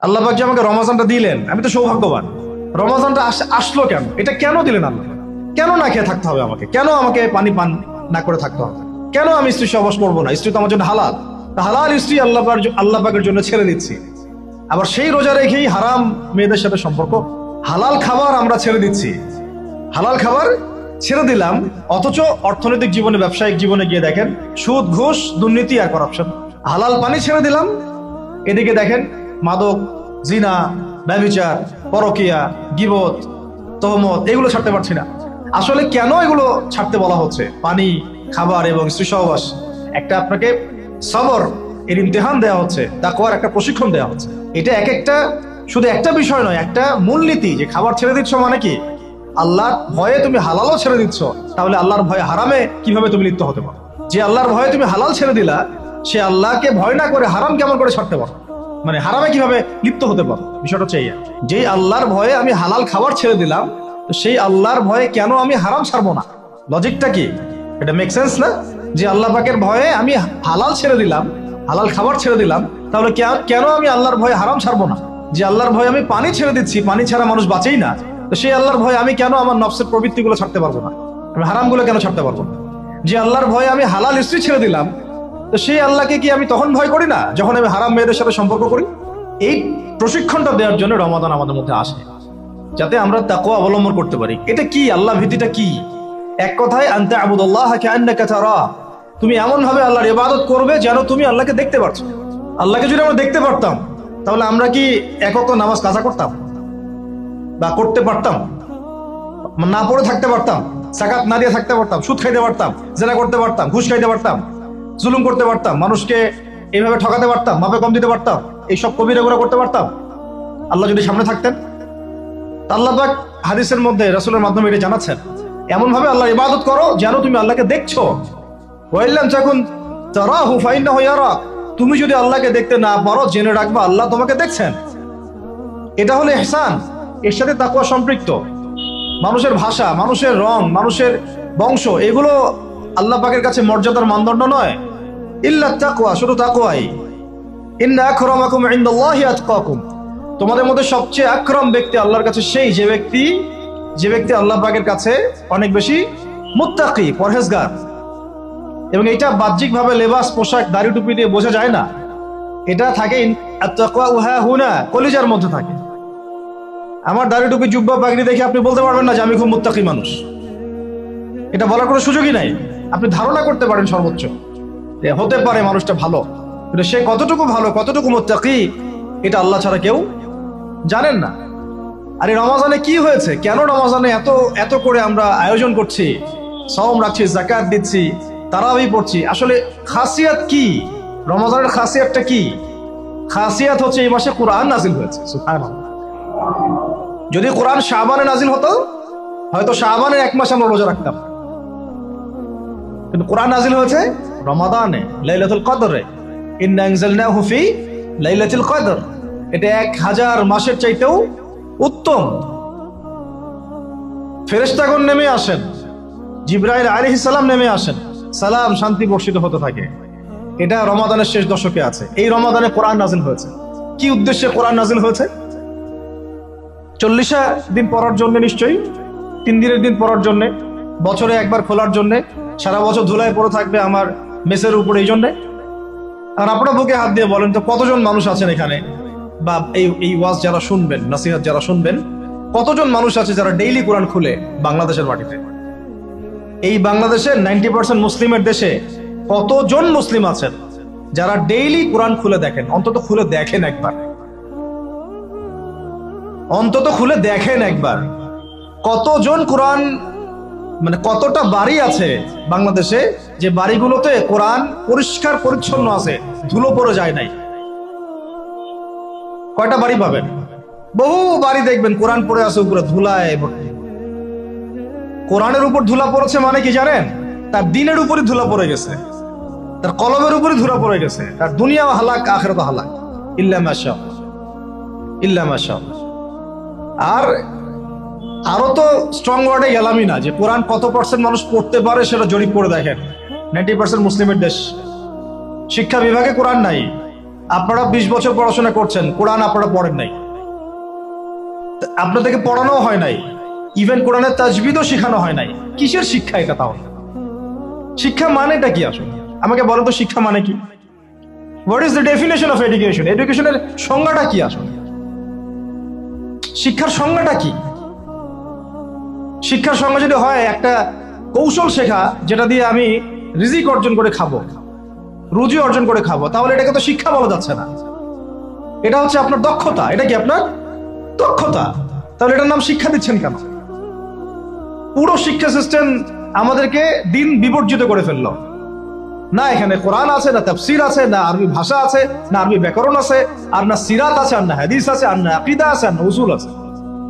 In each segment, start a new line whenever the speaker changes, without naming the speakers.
আল্লাহ পাক যে আমাকে রমজানটা দিলেন, আমি তো সৌভাগ্যবান। রমজানটা আসলো কেন? এটা কেন দিলেন আল্লাহ? কেন না খেয়ে থাকতে হবে আমাকে? কেন আমাকে পানি পান না করে থাকতে হবে? কেন আমি স্ত্রী সহবাস করবো না? স্ত্রী তো আমার জন্য হালাল। হালাল স্ত্রী আল্লাহ পাকের জন্য ছেড়ে দিচ্ছি। আবার সেই রোজা রেখেই হারাম মেয়েদের সাথে সম্পর্ক, হালাল খাবার আমরা ছেড়ে দিচ্ছি। হালাল খাবার ছেড়ে দিলাম, অথচ অর্থনৈতিক জীবনে, ব্যবসায়িক জীবনে গিয়ে দেখেন সুদ, ঘুষ, দুর্নীতি আর করাপশন। হালাল পানি ছেড়ে দিলাম, এদিকে দেখেন মাদক, জিনা, ব্যভিচার, পরকিয়া, গীবত, তহমত, এগুলো ছাড়তে পারছি না। আসলে কেন এগুলো ছাড়তে বলা হচ্ছে? পানি, খাবার এবং স্ত্রী সহবাস, একটা আপনাকে সবর এর ইমতিহান দেওয়া হচ্ছে, তাকওয়ার একটা প্রশিক্ষণ দেওয়া হচ্ছে। এটা এক একটা শুধু একটা বিষয় নয়, একটা মূলনীতি যে খাবার ছেড়ে দিচ্ছ মানে কি? আল্লাহর ভয়ে তুমি হালালও ছেড়ে দিচ্ছ, তাহলে আল্লাহর ভয়ে হারামে কিভাবে তুমি লিপ্ত হতে পারো? যে আল্লাহর ভয়ে তুমি হালাল ছেড়ে দিলা, সে আল্লাহকে ভয় না করে হারাম কেমন করে ছাড়তে পারো? মানে হারামে কিভাবে লিপ্ত হতে পারো? বিষয়টা হচ্ছে এই, যে আল্লাহর ভয়ে আমি হালাল খাবার ছেড়ে দিলাম, তো সেই আল্লাহর ভয়ে কেন আমি হারাম ছাড়বো না? লজিকটা কি? এটা মেক সেন্স না? যে আল্লাহ পাকের ভয়ে আমি হালাল ছেড়ে দিলাম, হালাল খাবার ছেড়ে দিলাম, তাহলে কেন আমি আল্লাহর ভয়ে হারাম ছাড়বো না? যে আল্লাহর ভয়ে আমি পানি ছেড়ে দিচ্ছি, পানি ছাড়া মানুষ বাঁচেই না, তো সেই আল্লাহর ভয়ে আমি কেন আমার নফসের প্রবৃত্তিগুলো ছাড়তে পারবো না? আমি হারামগুলো কেন ছাড়তে পারবো না? যে আল্লাহর ভয়ে আমি হালাল স্ত্রী ছেড়ে দিলাম, তো সেই আল্লাহকে কি আমি তখন ভয় করি না যখন আমি হারাম মেয়েদের সাথে সম্পর্ক করি? এই প্রশিক্ষণটা দেওয়ার জন্য রমাদান আমাদের মধ্যে আসে, যাতে আমরা তাকওয়া অবলম্বন করতে পারি। এটা কি? আল্লাহ ভীতিটা কি? এক কথায় আনতা আবুদুল্লাহ কাআন্নাকা তারা, তুমি এমন ভাবে আল্লাহর ইবাদত করবে যেন তুমি আল্লাহকে দেখতে পাচ্ছ। আল্লাহকে যদি আমরা দেখতে পারতাম, তাহলে আমরা কি এক ওয়াক্ত নামাজ কাজা করতাম বা করতে পারতাম? না পড়ে থাকতে পারতাম, যাকাত না দিয়ে থাকতে পারতাম, সুদ খাইতে পারতাম, জেনা করতে পারতাম, ঘুষ খাইতে পারতাম, জুলুম করতে পারতাম, মানুষকে এইভাবে ঠকাতে পারতাম, মাপে কম দিতে পারতাম, এইসব কবিরা গুনাহ করতে পারতাম আল্লাহ যদি সামনে থাকতেন? আল্লাহ পাক হাদিসের মধ্যে রাসূলের মাধ্যমে এটা জানাচ্ছেন, এমন ভাবে আল্লাহর ইবাদত করো যেন তুমি আল্লাহকে দেখছো। ওয়াইল্লাম তাকুন তারাহু ফাইন্নাহু ইয়ারাক, তুমি যদি আল্লাহকে দেখতে না পারো, জেনে রাখবা আল্লাহ তোমাকে দেখছেন। এটা হলো ইহসান, এর সাথে তাকওয়া সম্পৃক্ত। মানুষের ভাষা, মানুষের রং, মানুষের বংশ, এগুলো আল্লাহ পাকের কাছে মর্যাদার মানদণ্ড নয়। ইল্লা তাকওয়া, শুধু তাকওয়াই। ইন্না আকরামাকুম ইনদাল্লাহি আতকাকুম, তোমাদের মধ্যে সবচেয়ে আকরাম ব্যক্তি আল্লাহর কাছে সেই যে ব্যক্তি আল্লাহ পাকের কাছে অনেক বেশি মুত্তাকি, পরহেজগার। এবং এটা বাহ্যিক ভাবে লেবাস, পোশাক, দাড়ি টুপি দিয়ে বোঝা যায় না। এটা থাকে আত-তাকওয়া উহা হুনা, কলিজার মধ্যে থাকে। আমার দাড়ি টুপি, জুব্বা, পাগড়ি দেখে আপনি বলতে পারবেন না যে আমি খুব মুত্তাকি মানুষ। এটা বলার কোনো সুযোগই নাই। আপনি ধারণা করতে পারেন সর্বোচ্চ যে হতে পারে মানুষটা ভালো, কিন্তু সে কতটুকু ভালো, কতটুকু মুত্তাকি, এটা আল্লাহ ছাড়া কেউ জানেন না। আর এই রমাজানে কি হয়েছে? কেন রমাজানে এত এত করে আমরা আয়োজন করছি, সওম রাখছি, যাকাত দিচ্ছি, তারাবি পড়ছি? আসলে খাসিয়াত কি? রমাজানের খাসিয়াতটা কি? খাসিয়াত হচ্ছে এই মাসে কোরআন নাজিল হয়েছে। সুবহানাল্লাহ। যদি কোরআন শাবানে নাজিল হতো, হয়তো শাবানের এক মাস আমরা রোজা রাখতাম, কিন্তু কোরআন নাজিল হয়েছে রমাদানে, লাইলাতুল কদরে। ইন্না আনজালনাহু ফি লাইলাতুল কদর, এটা 1000 মাসের চাইতেও উত্তম। ফেরেশতাগণ নেমে আসেন, জিবরাইল আলাইহিস সালাম নেমে আসেন, সালাম, শান্তি বর্ষিত হতে থাকে। এটা রমাদানের শেষ দশকে আছে। এই রমাদানে কোরআন নাজিল হয়েছে। কি উদ্দেশ্যে কোরআন নাজিল হয়েছে? 40 দিন পড়ার জন্য, নিশ্চয়ই 3 দিনের দিন পড়ার জন্য, বছরে একবার খোলার জন্য, সারা বছর ধুলায় পড়ে থাকবে আমার মেসের উপরে, এই জন্যে। আর আপনারা বুকে হাত দিয়ে বলেন তো, কতজন মানুষ আছেন এখানে, বা এই ওয়াজ যারা শুনবেন, নসিহত যারা শুনবেন, কতজন মানুষ আছে যারা ডেইলি কোরআন খুলে বাংলাদেশের মাটিতে? এই বাংলাদেশের 90% মুসলিমের দেশে কতজন মুসলিম আছেন যারা ডেইলি কোরআন খুলে দেখেন? অন্তত খুলে দেখেন একবার, অন্তত খুলে দেখেন একবার। কতজন কোরআন, মানে কতটা বাড়ি আছে বাংলাদেশে যে বাড়িগুলোতে কোরআন পরিষ্কার পরিচ্ছন্ন আছে, ধুলো পড়ে যায় নাই? কয়টা বাড়ি পাবেন? বহু বাড়ি দেখবেন কোরআন পড়ে আছে উপরে ধুলায় ভর্তি। কোরআনের উপর ধুলা পড়েছে মানে কি জানেন? তার দিনের উপরই ধুলা পড়ে গেছে, তার কলমের উপরই ধুলা পড়ে গেছে, তার দুনিয়াও হালাক, আখিরাতও হালাক, ইল্লা মাশাআল্লাহ, ইল্লা মাশাআল্লাহ। আর আরো তো স্ট্রং ওয়ার্ডে গেলামই না, যে কোরআন কত % মানুষ পড়তে পারে সেটা জরিপ করে দেখেন। 90% মুসলিমের দেশ, শিক্ষা বিভাগে কোরআন নাই, আপনারা 20 বছর পড়াশোনা করছেন, কোরআন আপনারা পড়েন নাই, আপনাদেরকে পড়ানো হয় নাই, ইভেন কোরআনের তাজবিদও শেখানো হয় নাই। কিসের শিক্ষা এটা? তাহলে শিক্ষা মানেটা কি আসলে? আমাকে বলো তো, শিক্ষা মানে কি? What is the definition of education? এডুকেশনের সংজ্ঞাটা কি আসলে? শিক্ষার সংজ্ঞাটা কি? শিক্ষার সংজ্ঞা যদি হয় একটা কৌশল শেখা, যেটা দিয়ে আমি রিজিক অর্জন করে খাবো, রুজি অর্জন করে খাবো, তাহলে এটাকে তো শিক্ষা বলা যাচ্ছে না। এটা হচ্ছে আপনার দক্ষতা। এটা কি আপনার দক্ষতা? তাহলে এটার নাম শিক্ষা দিচ্ছেন কেন? পুরো শিক্ষা সিস্টেম আমাদেরকে দিন বিবর্জিত করে ফেললো। না এখানে কোরআন আছে, না তাফসীর আছে, না আরবি ভাষা আছে, না আরবি ব্যাকরণ আছে, আর না সিরাত আছে, আর না হাদিস আছে, আর না আকীদা আছে, আর না উসুল আছে।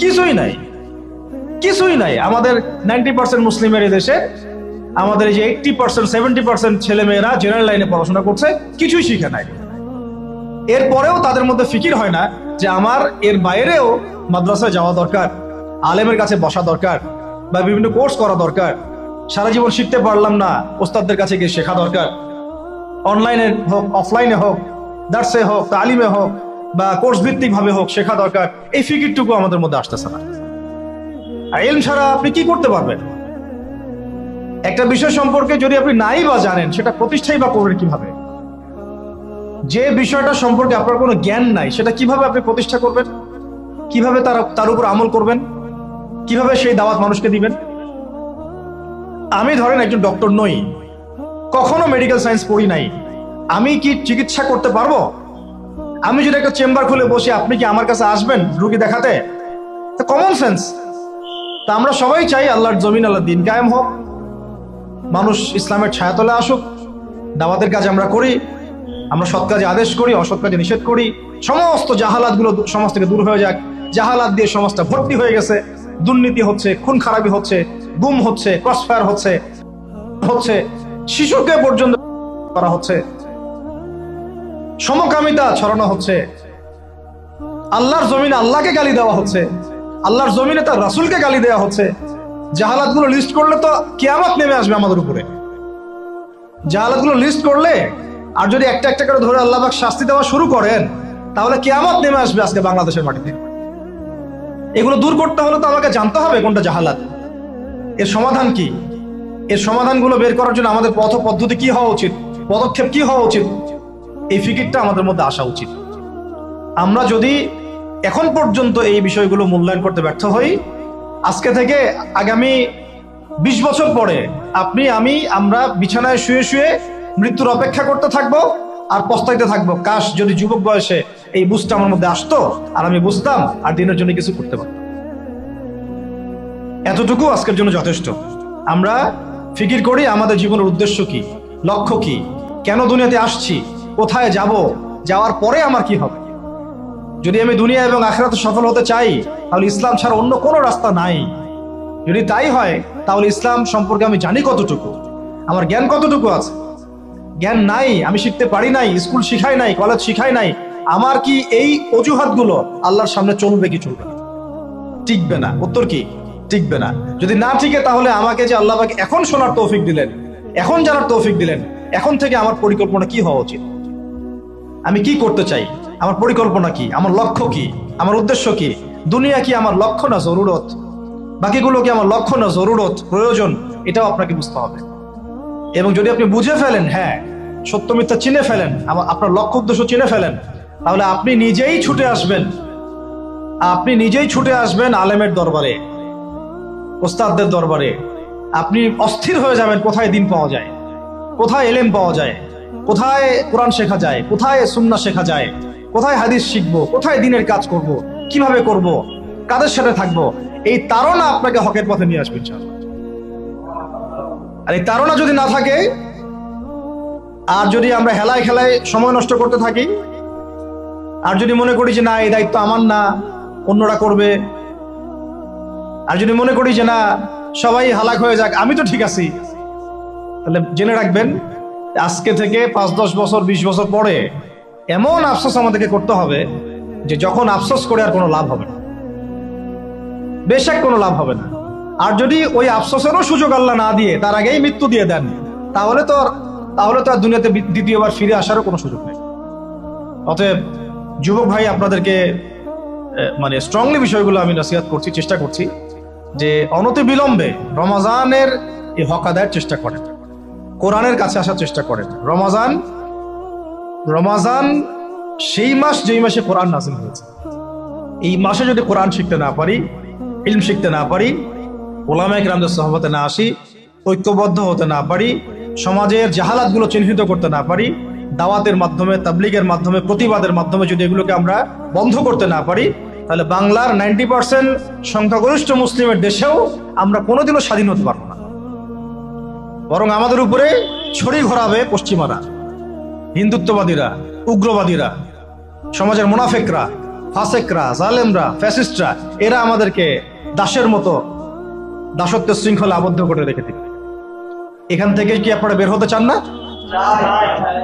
কিছুই নাই, কিছুই নাই। আমাদের 90% মুসলিমের এই দেশে আমাদের এই যে 80% 70% ছেলে মেয়েরা জেনারেল লাইনে পড়াশোনা করছে, কিছুই শিখে নাই। এরপরেও তাদের মধ্যে ফিকির হয় না যে আমার এর বাইরেও মাদ্রাসায় যাওয়া দরকার, আলেমের কাছে বসা দরকার, বা বিভিন্ন কোর্স করা দরকার। সারা জীবন শিখতে পারলাম না, ওস্তাদদের কাছে গিয়ে শেখা দরকার। অনলাইনে হোক, অফলাইনে হোক, দার্সে হোক, তালিমে হোক, বা কোর্স ভিত্তিক ভাবে হোক, শেখা দরকার। এই ফিকিরটুকু আমাদের মধ্যে আসতেছে না। আর ইলম ছাড়া আপনি কি করতে পারবেন? একটা বিষয় সম্পর্কে যদি আপনি নাই বা জানেন, সেটা প্রতিষ্ঠাই বা করবেন কিভাবে? যে বিষয়টা সম্পর্কে আপনার কোনো জ্ঞান নাই, সেটা কিভাবে আপনি প্রতিষ্ঠা করবেন? কিভাবে তার উপর আমল করবেন? কিভাবে সেই দাওয়াত মানুষকে দিবেন? আমি ধরেন একজন ডক্টর নই, কখনো মেডিকেল সায়েন্স পড়ি নাই, আমি কি চিকিৎসা করতে পারবো? আমি যদি একটা চেম্বার খুলে বসি, আপনি কি আমার কাছে আসবেন রুগী দেখাতে? Common sense. তা আমরা সবাই চাই আল্লাহর জমিন, আল্লাহর দিন কায়েম হোক, মানুষ ইসলামের ছায়াতলে আসুক, দাওয়াতের কাজ আমরা করি, আমরা সৎ কাজে আদেশ করি, অসৎ কাজে নিষেধ করি, সমস্ত জাহালাত গুলো সমাজ থেকে দূর হয়ে যাক। জাহালাত দিয়ে সমাজটা ভর্তি হয়ে গেছে, দুর্নীতি হচ্ছে, খুন খারাপি হচ্ছে, গুম হচ্ছে, ক্রসফায়ার হচ্ছে, শিশুকে পর্যন্ত করা হচ্ছে, সমকামিতা ছড়ানো হচ্ছে, আল্লাহর জমিনে আল্লাহকে গালি দেওয়া হচ্ছে, আল্লাহর জমিনে তার রাসূলকে গালি দেওয়া হচ্ছে। জাহালাত গুলো লিস্ট করলে তো কিয়ামত নেমে আসবে আমাদের উপরে। জাহালাত গুলো লিস্ট করলে, আর যদি একটা একটা করে ধরে আল্লাহ পাক শাস্তি দেওয়া শুরু করেন, তাহলে কিয়ামত নেমে আসবে আজকে বাংলাদেশের মাটিতে। এগুলো দূর করতে হলে তো আমাকে জানতে হবে কোনটা জাহালাত, এর সমাধান কি। এর সমাধানগুলো বের করার জন্য আমাদের পথ পদ্ধতি কি হওয়া উচিত, পদক্ষেপ কি হওয়া উচিত, এই ফিকিরটা আমাদের মধ্যে আসা উচিত। আমরা যদি এখন পর্যন্ত এই বিষয়গুলো মূল্যায়ন করতে ব্যর্থ হই, আজকে থেকে আগামী 20 বছর পরে আপনি, আমরা বিছানায় শুয়ে শুয়ে মৃত্যুর অপেক্ষা করতে থাকবো আর পস্তাইতে থাকবো, কাশ যদি যুবক বয়সে এই বুঝটা আমার মধ্যে আসতো আর আমি বুঝতাম আর দিনের জন্য কিছু করতে পারতাম। এতটুকু আজকের জন্য যথেষ্ট। আমরা ফিকির করি আমাদের জীবনের উদ্দেশ্য কি, লক্ষ্য কি, কেন দুনিয়াতে আসছি, কোথায় যাব, যাওয়ার পরে আমার কি হবে। যদি আমি দুনিয়া এবং আখিরাতে সফল হতে চাই, তাহলে ইসলাম ছাড়া অন্য কোনো রাস্তা নাই। যদি তাই হয়, তাহলে ইসলাম সম্পর্কে আমি জানি কতটুকু, আমার জ্ঞান কতটুকু আছে। জ্ঞান নাই, আমি শিখতে পারি নাই, স্কুল শিখাই নাই, কলেজ শিখাই নাই, আমার কি এই অজুহাতগুলো আল্লাহর সামনে চলবে কি চলবে না? টিকবে না। উত্তর কি? টিকবে না। যদি না টিকে, তাহলে আমাকে যে আল্লাহ পাক এখন শোনার তৌফিক দিলেন, এখন জানার তৌফিক দিলেন, এখন থেকে আমার পরিকল্পনা কি হওয়া উচিত, আমি কি করতে চাই, আমার পরিকল্পনা কি, আমার লক্ষ্য কি, আমার উদ্দেশ্য কি। দুনিয়া কি আমার লক্ষ্য না জরুরত, বাকিগুলো কি আমার লক্ষ্য না জরুরত, প্রয়োজন, এটাও আপনাকে বুঝতে হবে। এবং যদি আপনি বুঝে ফেলেন, হ্যাঁ সত্য মিথ্যা চিনে ফেলেন, আপনার লক্ষ্য উদ্দেশ্য চিনে ফেলেন, তাহলে আপনি নিজেই ছুটে আসবেন, আলেমের দরবারে, ওস্তাদদের দরবারে। আপনি অস্থির হয়ে যাবেন কোথায় দিন পাওয়া যায়, কোথায় এলেম পাওয়া যায়, কোথায় কোরআন শেখা যায়, কোথায় সুন্নাহ শেখা যায়, কোথায় হাদিস শিখবো, কোথায় দিনের কাজ করব, কিভাবে করব, কাদের সাথে থাকবো। এই তাড়না আপনাকে হকের পথে নিয়ে আসবে ইনশাআল্লাহ। আর এই তাড়না যদি না থাকে, আর যদি আমরা হেলায় খেলায় সময় নষ্ট করতে থাকি, আর যদি মনে করি যে না এই দায়িত্ব আমার না, অন্যরা করবে, আর যদি মনে করি যে না সবাই হালাক হয়ে যাক, আমি তো ঠিক আছি, তাহলে জেনে রাখবেন আজকে থেকে 5-10 বছর 20 বছর পরে এমন আফসোস আমাদেরকে করতে হবে যে যখন আফসোস করে আর কোনো লাভ হবে না, বেশক কোনো লাভ হবে না। আর যদি ওই আফসোসেরও সুযোগ আল্লাহ না দিয়ে তার আগেই মৃত্যু দিয়ে দেন, তাহলে তো আর দুনিয়াতে দ্বিতীয়বার ফিরে আসারও কোনো সুযোগ নেই। অতএব যুবক ভাই আপনাদেরকে মানে স্ট্রংলি বিষয়গুলো আমি নসিহত করছি, চেষ্টা করছি যে অনতি বিলম্বে রমাজানের এই হক আদায়ের চেষ্টা করেন, কোরআনের কাছে আসার চেষ্টা করেন। রমাজান সেই মাস যেই মাসে কোরআন নাযিল হয়েছে। এই মাসে যদি কোরআন শিখতে না পারি, ইলম শিখতে না পারি, ওলামায়ে কেরামদের সোহবতে না আসি, ঐক্যবদ্ধ হতে না পারি, সমাজের জাহালাতগুলো চিহ্নিত করতে না পারি, দাওয়াতের মাধ্যমে, তাবলীগের মাধ্যমে, প্রতিবাদের মাধ্যমে যদি এগুলোকে আমরা বন্ধ করতে না পারি, তাহলে বাংলার 90% সংখ্যাগরিষ্ঠ মুসলিমের দেশেও আমরা কোনোদিনও স্বাধীন হতে পারবো না। বরং আমাদের উপরে ছড়ি ঘোরাবে পশ্চিমারা, হিন্দুত্ববাদীরা, উগ্রবাদীরা, সমাজের মুনাফিকরা, ফাসেকরা, জালেমরা, ফ্যাসিস্টরা। এরা আমাদেরকে দাসের মতো দাসত্বের শৃঙ্খলা আবদ্ধ করে রেখে দিবে। এখান থেকে কি আপনারা বের হতে চান না?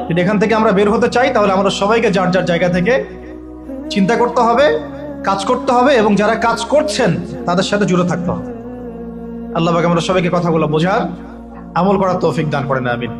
যদি এখান থেকে আমরা বের হতে চাই, তাহলে আমরা সবাইকে যার যার জায়গা থেকে চিন্তা করতে হবে, কাজ করতে হবে, এবং যারা কাজ করছেন তাদের সাথে জুড়ে থাকতে হবে। আল্লাহ পাক আমরা সবাইকে কথাগুলো বোঝার, আমল করার তৌফিক দান করেন, আমিন।